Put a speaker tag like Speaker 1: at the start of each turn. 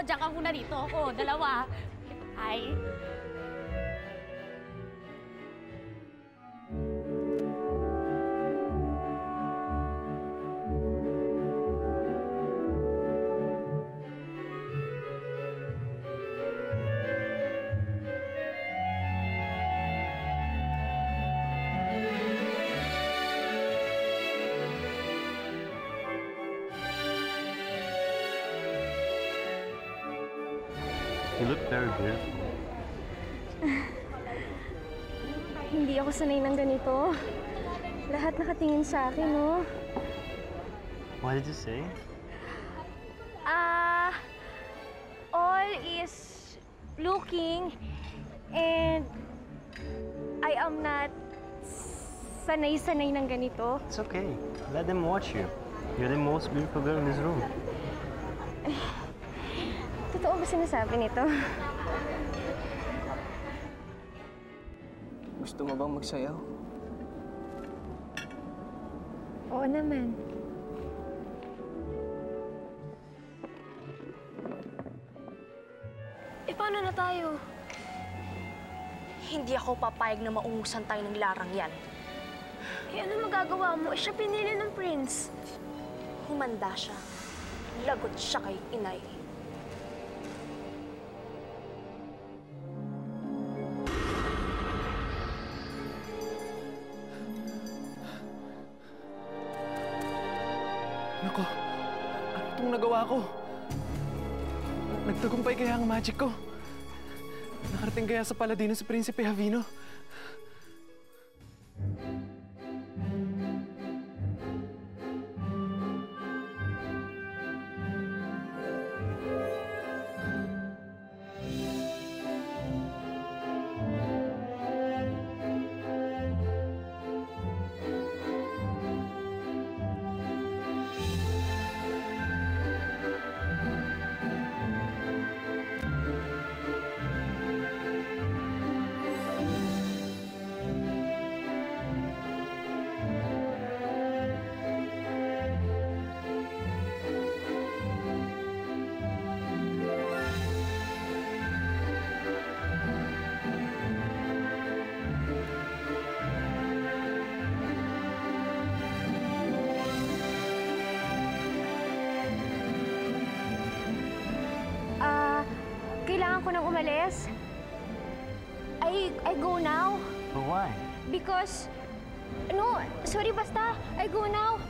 Speaker 1: Diyan ka muna dito. Ako, dalawa. Hi.
Speaker 2: You look very beautiful.
Speaker 3: Hindi ako sanay ng ganito. Lahat nakatingin sa akin, no?
Speaker 2: What did you say?
Speaker 3: All is looking and I am not sanay-sanay ng ganito.
Speaker 2: It's okay. Let them watch you. You're the most beautiful girl in this room.
Speaker 3: Totoo ba sinasabi nito?
Speaker 4: Gusto mo bang magsayaw?
Speaker 3: Oo naman.
Speaker 5: Paano na tayo? Hindi ako papayag na maungusan tayo ng larang yan.
Speaker 3: Ano magagawa mo? Siya pinili ng prince.
Speaker 5: Humanda siya. Lagot siya kay inay.
Speaker 4: Nako, ano itong nagawa ko? Nagtagumpay kaya ang magic ko? Nakarating kaya sa Paladino si Prinsipe Javino?
Speaker 3: Kailangan ko nang umalis. I go now.
Speaker 2: But why?
Speaker 3: Because... No, sorry, basta. I go now.